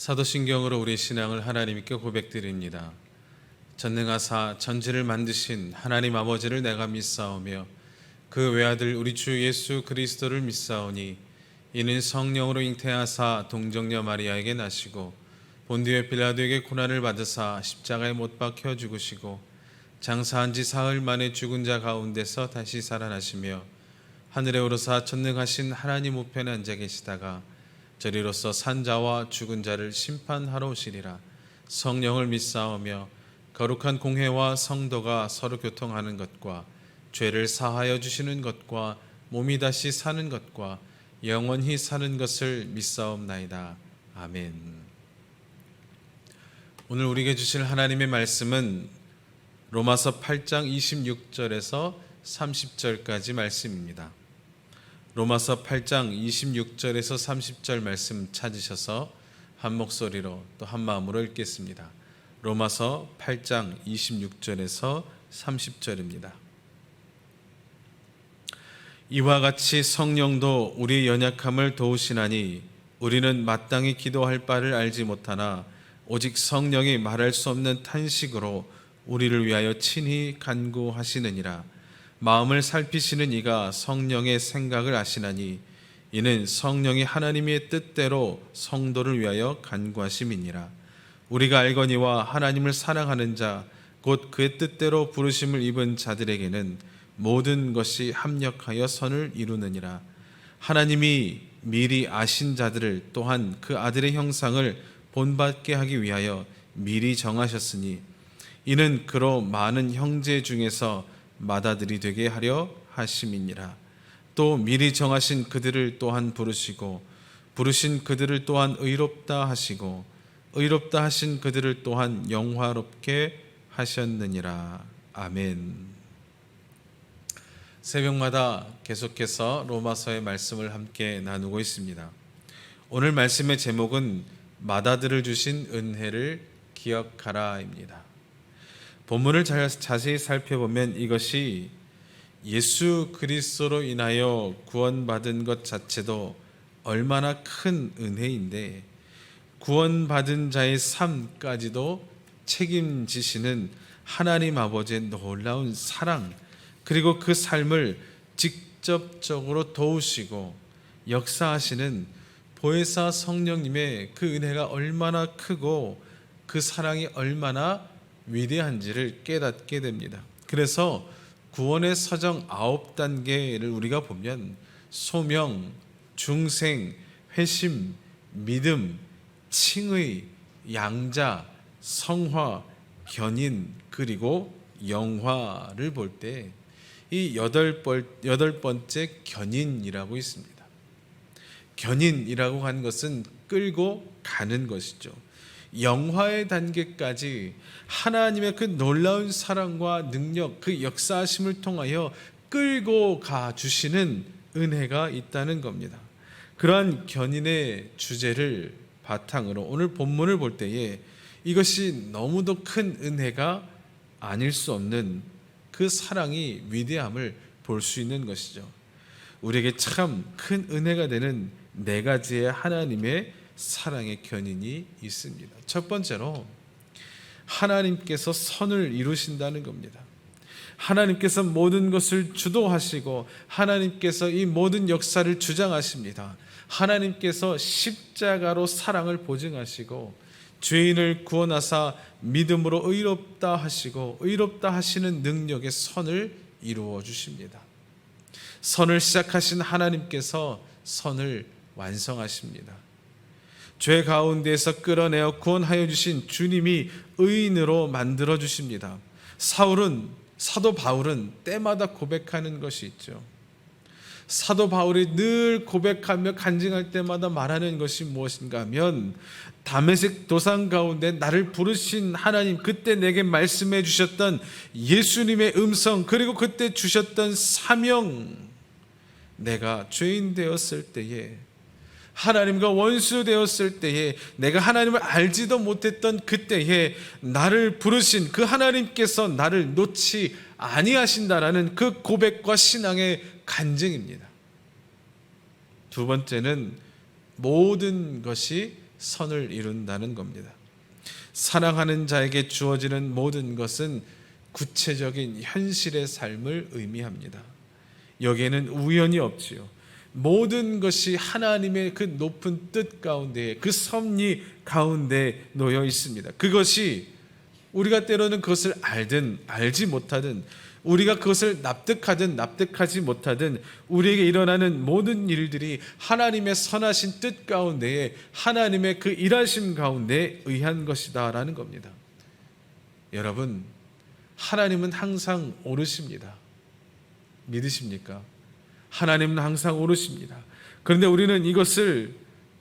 사도신경으로 우리 신앙을 하나님께 고백드립니다. 전능하사 전지를 만드신 하나님 아버지를 내가 믿사오며 그 외아들 우리 주 예수 그리스도를 믿사오니 이는 성령으로 잉태하사 동정녀 마리아에게 나시고 본디오 빌라도에게 고난을 받으사 십자가에 못 박혀 죽으시고 장사한 지 사흘 만에 죽은 자 가운데서 다시 살아나시며 하늘에 오르사 전능하신 하나님 우편에 앉아 계시다가 저리로서 산 자와 죽은 자를 심판하러 오시리라. 성령을 믿사오며 거룩한 공회와 성도가 서로 교통하는 것과 죄를 사하여 주시는 것과 몸이 다시 사는 것과 영원히 사는 것을 믿사옵나이다. 아멘. 오늘 우리에게 주실 하나님의 말씀은 로마서 8장 26절에서 30절까지 말씀입니다. 로마서 8장 26절에서 30절 말씀 찾으셔서 한 목소리로 또 한 마음으로 읽겠습니다. 로마서 8장 26절에서 30절입니다. 이와 같이 성령도 우리의 연약함을 도우시나니 우리는 마땅히 기도할 바를 알지 못하나 오직 성령이 말할 수 없는 탄식으로 우리를 위하여 친히 간구하시느니라. 마음을 살피시는 이가 성령의 생각을 아시나니 이는 성령이 하나님의 뜻대로 성도를 위하여 간구하심이니라. 우리가 알거니와 하나님을 사랑하는 자 곧 그의 뜻대로 부르심을 입은 자들에게는 모든 것이 합력하여 선을 이루느니라. 하나님이 미리 아신 자들을 또한 그 아들의 형상을 본받게 하기 위하여 미리 정하셨으니 이는 그로 많은 형제 중에서 맏아들이 되게 하려 하심이니라. 또 미리 정하신 그들을 또한 부르시고 부르신 그들을 또한 의롭다 하시고 의롭다 하신 그들을 또한 영화롭게 하셨느니라. 아멘. 새벽마다 계속해서 로마서의 말씀을 함께 나누고 있습니다. 오늘 말씀의 제목은 맏아들을 주신 은혜를 기억하라입니다. 본문을 자세히 살펴보면 이것이 예수 그리스도로 인하여 구원받은 것 자체도 얼마나 큰 은혜인데 구원받은 자의 삶까지도 책임지시는 하나님 아버지의 놀라운 사랑, 그리고 그 삶을 직접적으로 도우시고 역사하시는 보혜사 성령님의 그 은혜가 얼마나 크고 그 사랑이 얼마나 위대한지를 깨닫게 됩니다. 그래서 구원의 서정 9단계를 우리가 보면 소명, 중생, 회심, 믿음, 칭의, 양자, 성화, 견인, 그리고 영화를 볼 때 이 여덟 번째 견인이라고 있습니다. 견인이라고 하는 것은 끌고 가는 것이죠. 영화의 단계까지 하나님의 그 놀라운 사랑과 능력, 그 역사하심을 통하여 끌고 가 주시는 은혜가 있다는 겁니다. 그러한 견인의 주제를 바탕으로 오늘 본문을 볼 때에 이것이 너무도 큰 은혜가 아닐 수 없는 그 사랑이 위대함을 볼 수 있는 것이죠. 우리에게 참 큰 은혜가 되는 네 가지의 하나님의 사랑의 견인이 있습니다. 첫 번째로 하나님께서 선을 이루신다는 겁니다. 하나님께서 모든 것을 주도하시고 하나님께서 이 모든 역사를 주장하십니다. 하나님께서 십자가로 사랑을 보증하시고 죄인을 구원하사 믿음으로 의롭다 하시고 의롭다 하시는 능력의 선을 이루어 주십니다. 선을 시작하신 하나님께서 선을 완성하십니다. 죄 가운데에서 끌어내어 구원하여 주신 주님이 의인으로 만들어 주십니다. 사도 바울은 때마다 고백하는 것이 있죠. 사도 바울이 늘 고백하며 간증할 때마다 말하는 것이 무엇인가 하면 다메섹 도상 가운데 나를 부르신 하나님, 그때 내게 말씀해 주셨던 예수님의 음성, 그리고 그때 주셨던 사명, 내가 죄인 되었을 때에, 하나님과 원수 되었을 때에, 내가 하나님을 알지도 못했던 그때에 나를 부르신 그 하나님께서 나를 놓지 아니하신다라는 그 고백과 신앙의 간증입니다. 두 번째는 모든 것이 선을 이룬다는 겁니다. 사랑하는 자에게 주어지는 모든 것은 구체적인 현실의 삶을 의미합니다. 여기에는 우연이 없지요. 모든 것이 하나님의 그 높은 뜻 가운데, 그 섭리 가운데 놓여 있습니다. 그것이 우리가 때로는 그것을 알든 알지 못하든, 우리가 그것을 납득하든 납득하지 못하든, 우리에게 일어나는 모든 일들이 하나님의 선하신 뜻 가운데에, 하나님의 그 일하심 가운데 의한 것이다라는 겁니다. 여러분, 하나님은 항상 오르십니다. 믿으십니까? 하나님은 항상 오르십니다. 그런데 우리는 이것을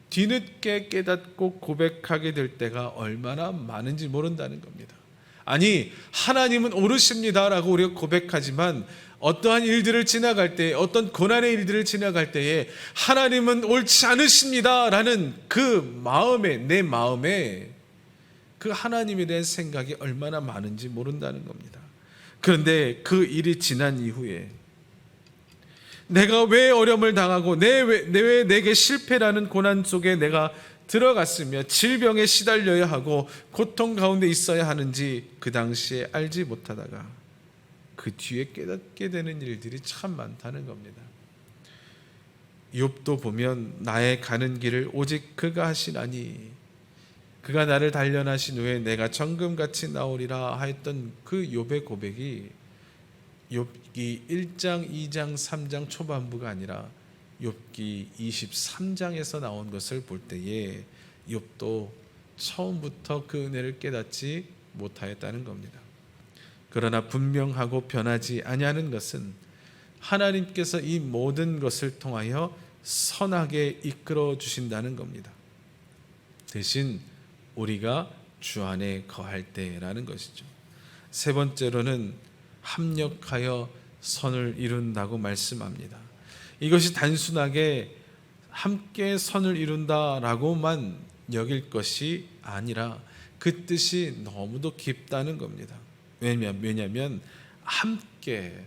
뒤늦게 깨닫고 고백하게 될 때가 얼마나 많은지 모른다는 겁니다. 아니, 하나님은 오르십니다라고 우리가 고백하지만 어떠한 일들을 지나갈 때, 어떤 고난의 일들을 지나갈 때에 하나님은 옳지 않으십니다라는 그 마음에, 내 마음에 그 하나님에 대한 생각이 얼마나 많은지 모른다는 겁니다. 그런데 그 일이 지난 이후에 내가 왜 어려움을 당하고 왜 내게 실패라는 고난 속에 내가 들어갔으며 질병에 시달려야 하고 고통 가운데 있어야 하는지 그 당시에 알지 못하다가 그 뒤에 깨닫게 되는 일들이 참 많다는 겁니다. 욥도 보면 나의 가는 길을 오직 그가 하시나니 그가 나를 단련하신 후에 내가 정금같이 나오리라 하였던 그 욥의 고백이 욥기 1장, 2장, 3장 초반부가 아니라 욥기 23장에서 나온 것을 볼 때에 욥도 처음부터 그 은혜를 깨닫지 못하였다는 겁니다. 그러나 분명하고 변하지 아니하는 것은 하나님께서 이 모든 것을 통하여 선하게 이끌어 주신다는 겁니다. 대신 우리가 주 안에 거할 때라는 것이죠. 세 번째로는 합력하여 선을 이룬다고 말씀합니다. 이것이 단순하게 함께 선을 이룬다라고만 여길 것이 아니라 그 뜻이 너무도 깊다는 겁니다. 왜냐하면 함께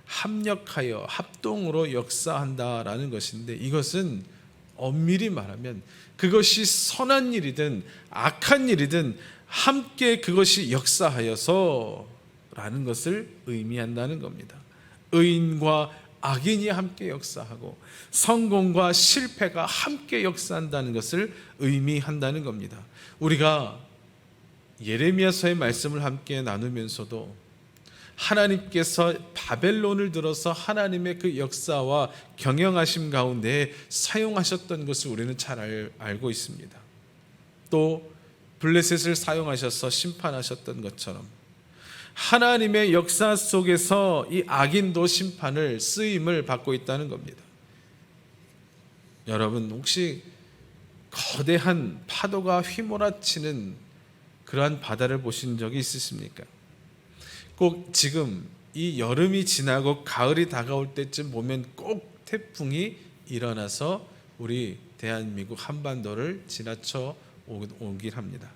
합력하여 합동으로 역사한다라는 것인데, 이것은 엄밀히 말하면 그것이 선한 일이든 악한 일이든 함께 그것이 역사하여서 라는 것을 의미한다는 겁니다. 의인과 악인이 함께 역사하고 성공과 실패가 함께 역사한다는 것을 의미한다는 겁니다. 우리가 예레미야서의 말씀을 함께 나누면서도 하나님께서 바벨론을 들어서 하나님의 그 역사와 경영하심 가운데 사용하셨던 것을 우리는 잘 알고 있습니다. 또 블레셋을 사용하셔서 심판하셨던 것처럼 하나님의 역사 속에서 이 악인도 심판을 쓰임을 받고 있다는 겁니다. 여러분, 혹시 거대한 파도가 휘몰아치는 그러한 바다를 보신 적이 있으십니까? 꼭 지금 이 여름이 지나고 가을이 다가올 때쯤 보면 꼭 태풍이 일어나서 우리 대한민국 한반도를 지나쳐 오긴 합니다.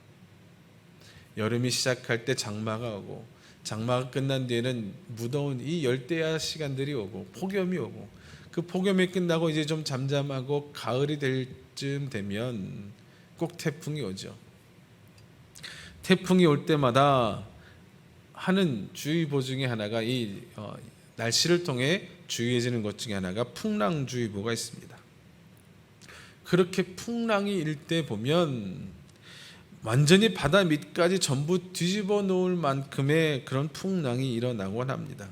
여름이 시작할 때 장마가 오고, 장마가 끝난 뒤에는 무더운 이 열대야 시간들이 오고 폭염이 오고, 그 폭염이 끝나고 이제 좀 잠잠하고 가을이 될 쯤 되면 꼭 태풍이 오죠. 태풍이 올 때마다 하는 주의보 중에 하나가 이 날씨를 통해 주의해지는 것 중에 하나가 풍랑주의보가 있습니다. 그렇게 풍랑이 일 때 보면 완전히 바다 밑까지 전부 뒤집어 놓을 만큼의 그런 풍랑이 일어나곤 합니다.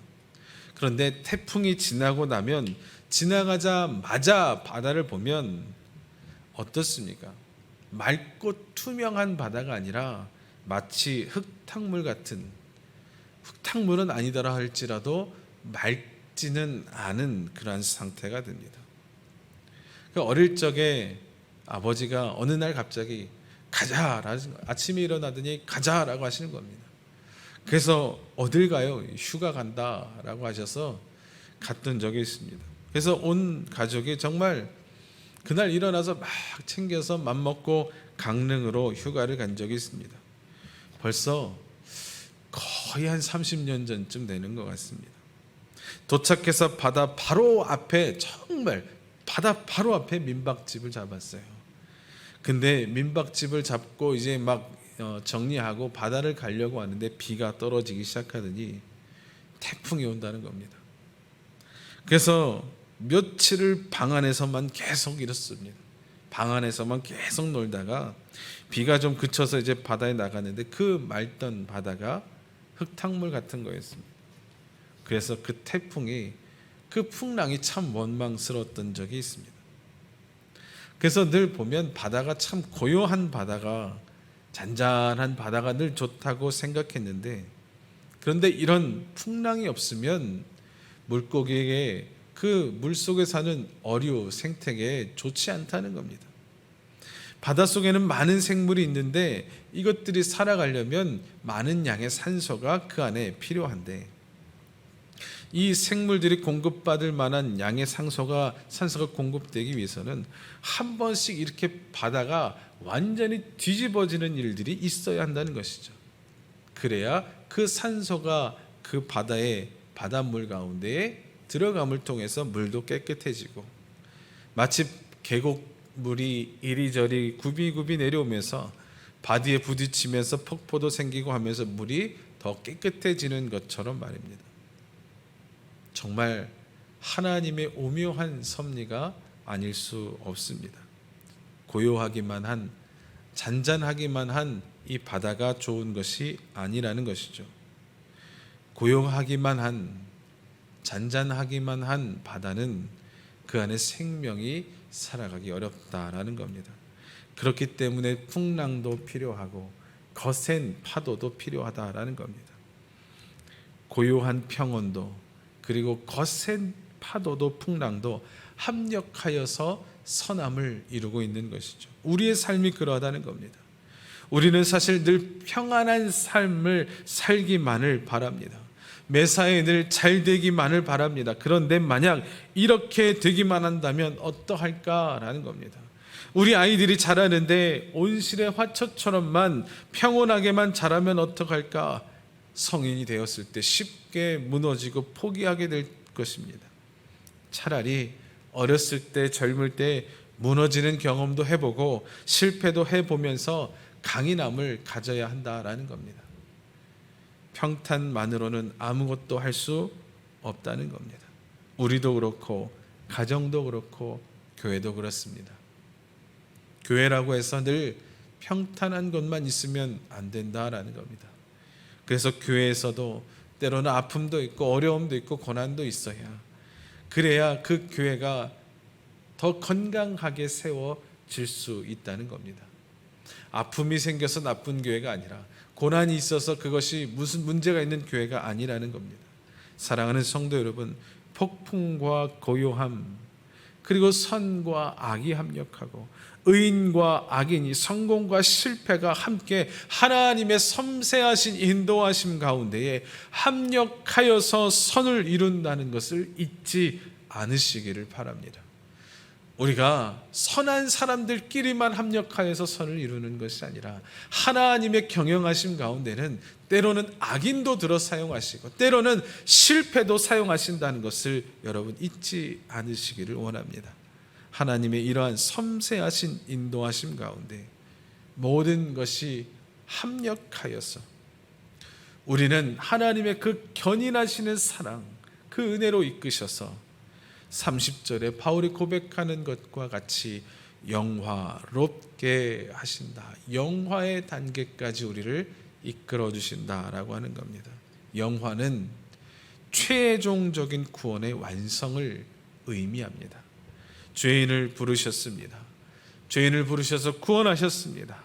그런데 태풍이 지나고 나면 지나가자마자 바다를 보면 어떻습니까? 맑고 투명한 바다가 아니라 마치 흙탕물 같은, 흙탕물은 아니더라 할지라도 맑지는 않은 그러한 상태가 됩니다. 어릴 적에 아버지가 어느 날 갑자기 가자, 아침에 일어나더니 가자라고 하시는 겁니다. 그래서 어딜 가요? 휴가 간다라고 하셔서 갔던 적이 있습니다. 그래서 온 가족이 정말 그날 일어나서 막 챙겨서 맘먹고 강릉으로 휴가를 간 적이 있습니다. 벌써 거의 한 30년 전쯤 되는 것 같습니다. 도착해서 바다 바로 앞에, 정말 바다 바로 앞에 민박집을 잡았어요. 근데 민박집을 잡고 이제 막 정리하고 바다를 가려고 하는데 비가 떨어지기 시작하더니 태풍이 온다는 겁니다. 그래서 며칠을 방 안에서만 계속 이렇습니다. 방 안에서만 계속 놀다가 비가 좀 그쳐서 이제 바다에 나갔는데 그 맑던 바다가 흙탕물 같은 거였습니다. 그래서 그 태풍이, 그 풍랑이 참 원망스러웠던 적이 있습니다. 그래서 늘 보면 바다가 참 고요한 바다가, 잔잔한 바다가 늘 좋다고 생각했는데, 그런데 이런 풍랑이 없으면 물고기에게, 그 물속에 사는 어류 생태계에 좋지 않다는 겁니다. 바닷속에는 많은 생물이 있는데 이것들이 살아가려면 많은 양의 산소가 그 안에 필요한데, 이 생물들이 공급받을 만한 양의 산소가 공급되기 위해서는 한 번씩 이렇게 바다가 완전히 뒤집어지는 일들이 있어야 한다는 것이죠. 그래야 그 산소가 그 바다의 바닷물 가운데에 들어감을 통해서 물도 깨끗해지고, 마치 계곡물이 이리저리 굽이굽이 내려오면서 바디에 부딪히면서 폭포도 생기고 하면서 물이 더 깨끗해지는 것처럼 말입니다. 정말 하나님의 오묘한 섭리가 아닐 수 없습니다. 고요하기만 한, 잔잔하기만 한 이 바다가 좋은 것이 아니라는 것이죠. 고요하기만 한, 잔잔하기만 한 바다는 그 안에 생명이 살아가기 어렵다라는 겁니다. 그렇기 때문에 풍랑도 필요하고 거센 파도도 필요하다라는 겁니다. 고요한 평온도, 그리고 거센 파도도 풍랑도 합력하여서 선함을 이루고 있는 것이죠. 우리의 삶이 그러하다는 겁니다. 우리는 사실 늘 평안한 삶을 살기만을 바랍니다. 매사에 늘 잘 되기만을 바랍니다. 그런데 만약 이렇게 되기만 한다면 어떠할까라는 겁니다. 우리 아이들이 자라는데 온실의 화초처럼만 평온하게만 자라면 어떡할까? 성인이 되었을 때 쉽게 무너지고 포기하게 될 것입니다. 차라리 어렸을 때, 젊을 때 무너지는 경험도 해보고 실패도 해보면서 강인함을 가져야 한다라는 겁니다. 평탄만으로는 아무것도 할 수 없다는 겁니다. 우리도 그렇고 가정도 그렇고 교회도 그렇습니다. 교회라고 해서 늘 평탄한 것만 있으면 안 된다라는 겁니다. 그래서 교회에서도 때로는 아픔도 있고 어려움도 있고 고난도 있어야, 그래야 그 교회가 더 건강하게 세워질 수 있다는 겁니다. 아픔이 생겨서 나쁜 교회가 아니라, 고난이 있어서 그것이 무슨 문제가 있는 교회가 아니라는 겁니다. 사랑하는 성도 여러분, 폭풍과 고요함, 그리고 선과 악이 합력하고 의인과 악인이, 성공과 실패가 함께 하나님의 섬세하신 인도하심 가운데에 합력하여서 선을 이룬다는 것을 잊지 않으시기를 바랍니다. 우리가 선한 사람들끼리만 합력하여서 선을 이루는 것이 아니라 하나님의 경영하심 가운데는 때로는 악인도 들어 사용하시고 때로는 실패도 사용하신다는 것을 여러분 잊지 않으시기를 원합니다. 하나님의 이러한 섬세하신 인도하심 가운데 모든 것이 합력하여서 우리는 하나님의 그 견인하시는 사랑, 그 은혜로 이끄셔서 30절에 바울이 고백하는 것과 같이 영화롭게 하신다, 영화의 단계까지 우리를 이끌어 주신다라고 하는 겁니다. 영화는 최종적인 구원의 완성을 의미합니다. 죄인을 부르셨습니다. 죄인을 부르셔서 구원하셨습니다.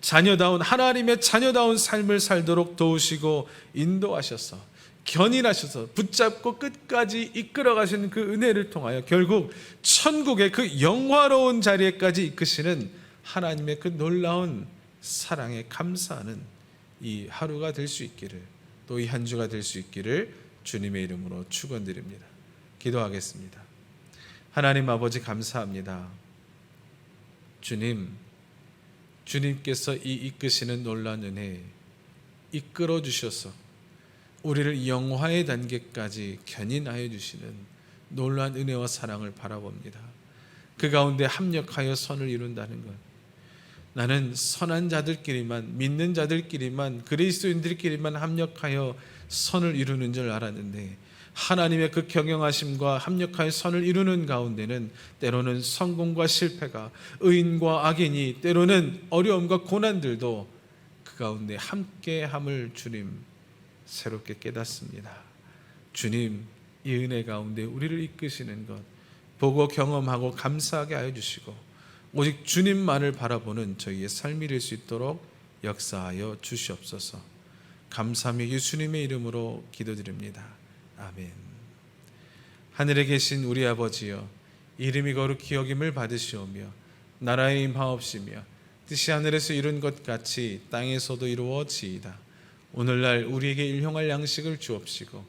자녀다운, 하나님의 자녀다운 삶을 살도록 도우시고 인도하셔서, 견인하셔서 붙잡고 끝까지 이끌어 가시는 그 은혜를 통하여 결국 천국의 그 영화로운 자리에까지 이끄시는 하나님의 그 놀라운 사랑에 감사하는 이 하루가 될 수 있기를, 또 이 한 주가 될 수 있기를 주님의 이름으로 축원드립니다. 기도하겠습니다. 하나님 아버지, 감사합니다. 주님께서 이 이끄시는 놀라운 은혜 이끌어 주셔서 우리를 영화의 단계까지 견인하여 주시는 놀라운 은혜와 사랑을 바라봅니다. 그 가운데 합력하여 선을 이룬다는 것, 나는 선한 자들끼리만, 믿는 자들끼리만, 그리스도인들끼리만 합력하여 선을 이루는 줄 알았는데, 하나님의 그 경영하심과 합력하여 선을 이루는 가운데는 때로는 성공과 실패가, 의인과 악인이, 때로는 어려움과 고난들도 그 가운데 함께함을 주님 새롭게 깨닫습니다. 주님, 이 은혜 가운데 우리를 이끄시는 것 보고 경험하고 감사하게 하여 주시고, 오직 주님만을 바라보는 저희의 삶이 될 수 있도록 역사하여 주시옵소서. 감사하며 예수님의 이름으로 기도드립니다. 아멘. 하늘에 계신 우리 아버지여, 이름이 거룩히 여김을 받으시오며 나라의 임하옵시며 뜻이 하늘에서 이룬 것 같이 땅에서도 이루어지이다. 오늘날 우리에게 일용할 양식을 주옵시고,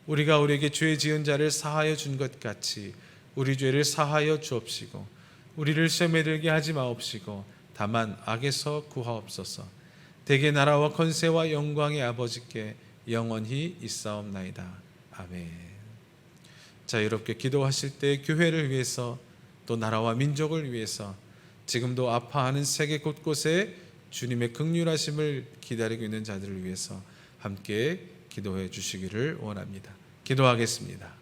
우리가 우리에게 죄 지은 자를 사하여 준 것 같이 우리 죄를 사하여 주옵시고, 우리를 시험에 들게 하지 마옵시고 다만 악에서 구하옵소서. 대개 나라와 권세와 영광의 아버지께 영원히 있사옵나이다. 아멘. 자유롭게 기도하실 때 교회를 위해서, 또 나라와 민족을 위해서, 지금도 아파하는 세계 곳곳에 주님의 긍휼하심을 기다리고 있는 자들을 위해서 함께 기도해 주시기를 원합니다. 기도하겠습니다.